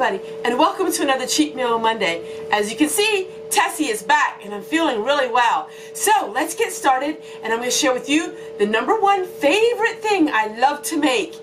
everybody, and welcome to another Cheat Meal Monday. As you can see, Tessie is back and I'm feeling really well. So let's get started, and I'm going to share with you the #1 favorite thing I love to make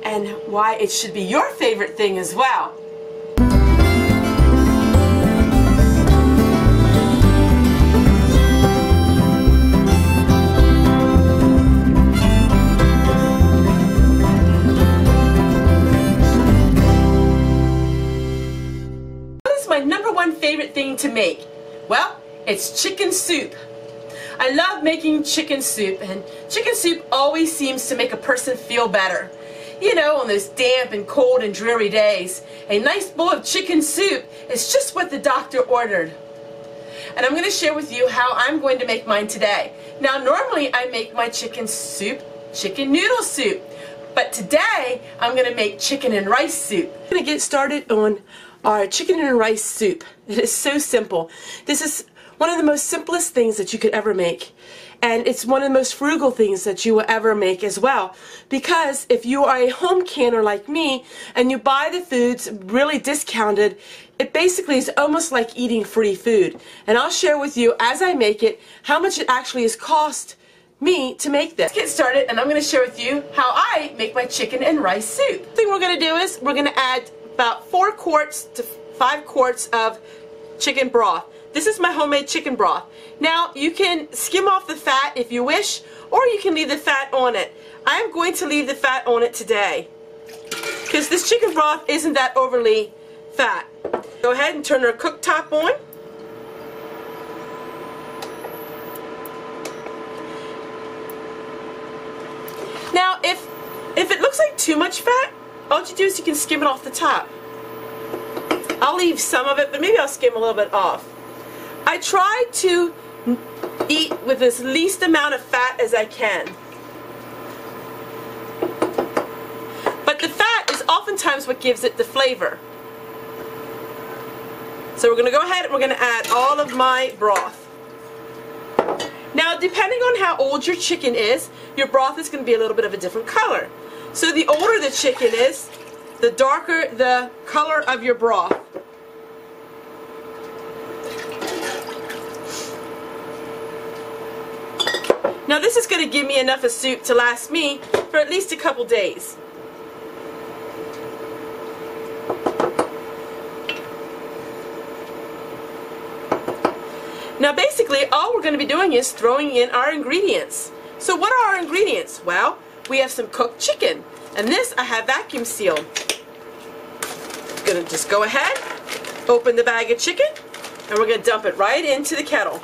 and why it should be your favorite thing as well. My #1 favorite thing to make? Well, it's chicken soup. I love making chicken soup, and chicken soup always seems to make a person feel better. You know, on those damp and cold and dreary days, a nice bowl of chicken soup is just what the doctor ordered. And I'm going to share with you how I'm going to make mine today. Now, normally I make my chicken soup, chicken noodle soup, but today I'm going to make chicken and rice soup. I'm going to get started on our chicken and rice soup. It is so simple. This is one of the most simplest things that you could ever make, and it's one of the most frugal things that you will ever make as well, because if you are a home canner like me and you buy the foods really discounted, it basically is almost like eating free food. And I'll share with you as I make it how much it actually has cost me to make this. Let's get started, and I'm going to share with you how I make my chicken and rice soup. The thing we're going to do is we're going to add about 4 quarts to 5 quarts of chicken broth. This is my homemade chicken broth. Now, you can skim off the fat if you wish, or you can leave the fat on it. I'm going to leave the fat on it today because this chicken broth isn't that overly fat. Go ahead and turn our cooktop on. Now, if it looks like too much fat, all you do is you can skim it off the top. I'll leave some of it, but maybe I'll skim a little bit off. I try to eat with as least amount of fat as I can. But the fat is oftentimes what gives it the flavor. So we're going to go ahead and we're going to add all of my broth. Now, depending on how old your chicken is, your broth is going to be a little bit of a different color. So the older the chicken is, the darker the color of your broth. Now, this is going to give me enough of soup to last me for at least a couple days. Now, basically, all we're going to be doing is throwing in our ingredients. So what are our ingredients? Well, we have some cooked chicken, and this I have vacuum sealed. I'm going to just go ahead, open the bag of chicken, and we're going to dump it right into the kettle.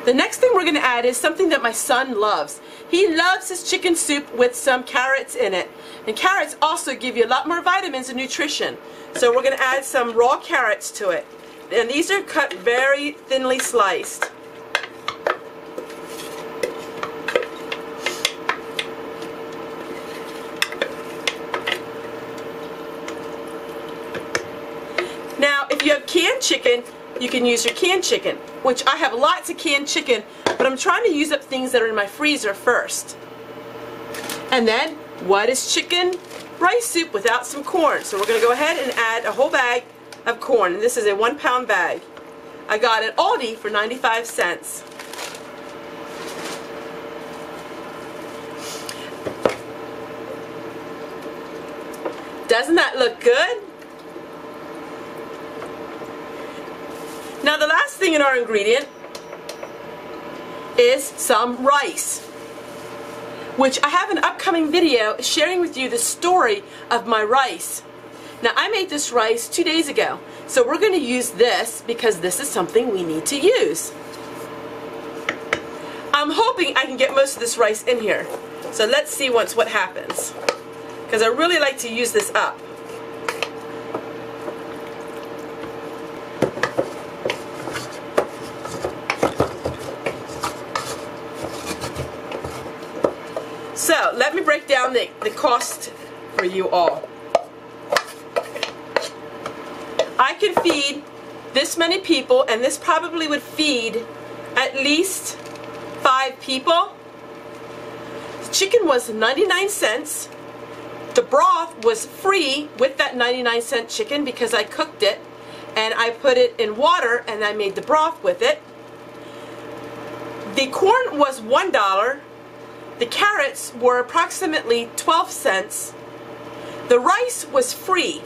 The next thing we're going to add is something that my son loves. He loves his chicken soup with some carrots in it. And carrots also give you a lot more vitamins and nutrition. So we're going to add some raw carrots to it. And these are cut very thinly sliced. Now, if you have canned chicken, you can use your canned chicken, which I have lots of canned chicken, but I'm trying to use up things that are in my freezer first. And then, what is chicken rice soup without some corn? So we're going to go ahead and add a whole bag of corn. And this is a 1-pound bag. I got it at Aldi for 95 cents. Doesn't that look good? Now, the last thing in our ingredient is some rice, which I have an upcoming video sharing with you the story of my rice. Now, I made this rice 2 days ago, so we're going to use this because this is something we need to use. I'm hoping I can get most of this rice in here, so let's see what happens, because I really like to use this up. So, let me break down the cost for you all. I can feed this many people, and this probably would feed at least 5 people. The chicken was 99 cents. The broth was free with that 99-cent chicken because I cooked it and I put it in water and I made the broth with it. The corn was $1. The carrots were approximately 12 cents. The rice was free.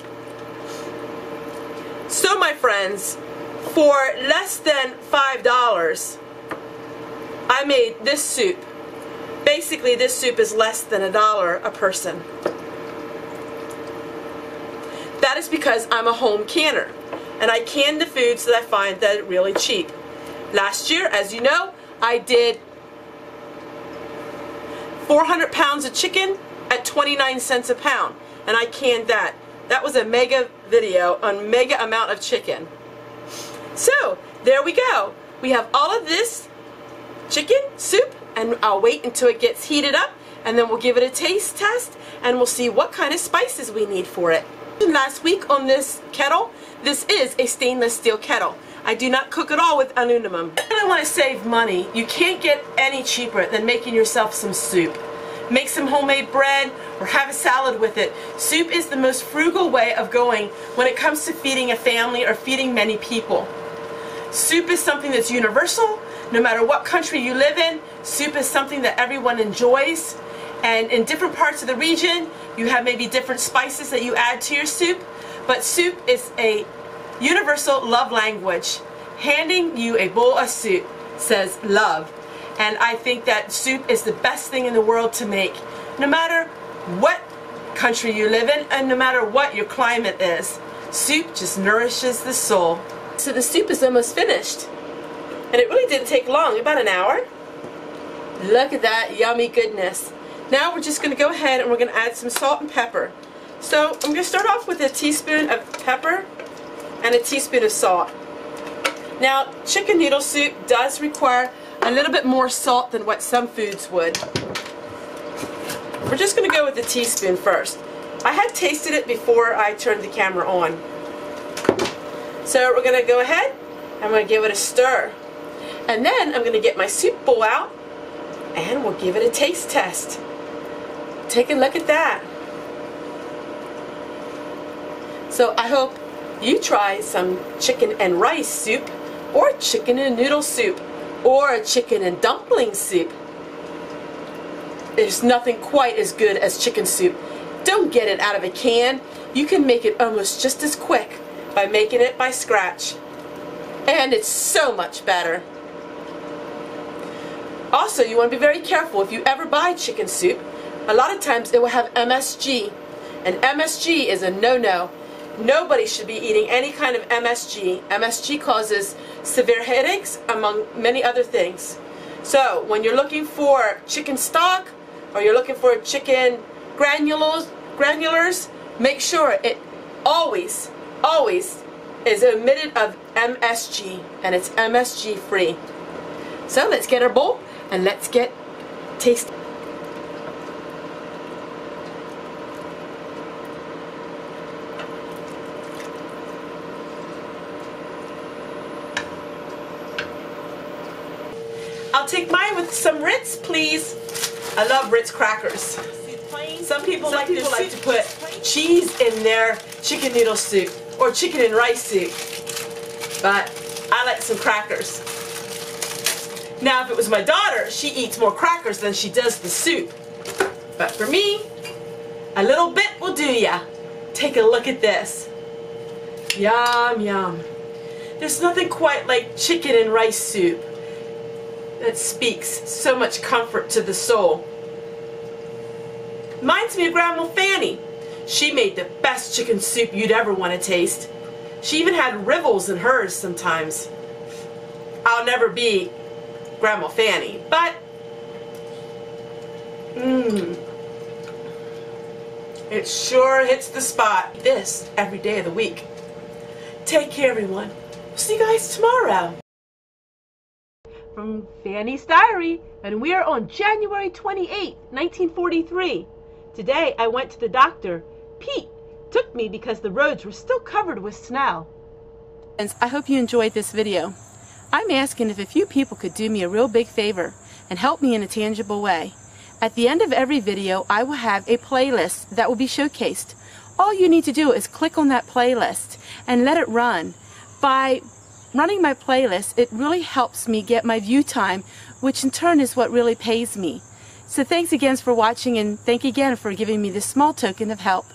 So my friends, for less than $5, I made this soup. Basically, this soup is less than $1 a person. That is because I'm a home canner, and I can the foods that I find that are really cheap. Last year, as you know, I did 400 pounds of chicken at 29 cents a pound, and I canned that. That was a mega video on mega amount of chicken. So, there we go. We have all of this chicken soup, and I'll wait until it gets heated up, and then we'll give it a taste test, and we'll see what kind of spices we need for it. Last week on this kettle, this is a stainless steel kettle. I do not cook at all with aluminum. When I want to save money, you can't get any cheaper than making yourself some soup. Make some homemade bread or have a salad with it. Soup is the most frugal way of going when it comes to feeding a family or feeding many people. Soup is something that's universal. No matter what country you live in, soup is something that everyone enjoys. And in different parts of the region, you have maybe different spices that you add to your soup. But soup is a universal love language. Handing you a bowl of soup says love. And I think that soup is the best thing in the world to make. No matter what country you live in and no matter what your climate is, soup just nourishes the soul. So the soup is almost finished. And it really didn't take long, about an hour. Look at that yummy goodness. Now we're just going to go ahead and we're going to add some salt and pepper. So I'm going to start off with a teaspoon of pepper and a teaspoon of salt. Now, chicken noodle soup does require a little bit more salt than what some foods would. We're just going to go with a teaspoon first. I had tasted it before I turned the camera on. So we're going to go ahead and I'm going to give it a stir. And then I'm going to get my soup bowl out and we'll give it a taste test. Take a look at that. So I hope you try some chicken and rice soup, or chicken and noodle soup, or a chicken and dumpling soup. There's nothing quite as good as chicken soup. Don't get it out of a can. You can make it almost just as quick by making it by scratch. And it's so much better. Also, you want to be very careful if you ever buy chicken soup. A lot of times it will have MSG, and MSG is a no-no. Nobody should be eating any kind of MSG. MSG causes severe headaches, among many other things. So when you're looking for chicken stock or you're looking for chicken granulars, make sure it always is omitted of MSG, and it's MSG free. So let's get our bowl and let's get tasting. I'll take mine with some Ritz, please. I love Ritz crackers. Some people like to put cheese in their chicken noodle soup or chicken and rice soup, but I like some crackers. Now, if it was my daughter, she eats more crackers than she does the soup. But for me, a little bit will do ya. Take a look at this. Yum, yum. There's nothing quite like chicken and rice soup that speaks so much comfort to the soul. Reminds me of Grandma Fanny. She made the best chicken soup you'd ever want to taste. She even had rivals in hers sometimes. I'll never be Grandma Fanny, but it sure hits the spot. This every day of the week. Take care, everyone. See you guys tomorrow. From Fanny's Diary, and we are on January 28, 1943. Today I went to the doctor. Pete took me because the roads were still covered with snow. Friends, I hope you enjoyed this video. I'm asking if a few people could do me a real big favor and help me in a tangible way. At the end of every video, I will have a playlist that will be showcased. All you need to do is click on that playlist and let it run. By running my playlist, it really helps me get my view time, which in turn is what really pays me. So thanks again for watching, and thank you again for giving me this small token of help.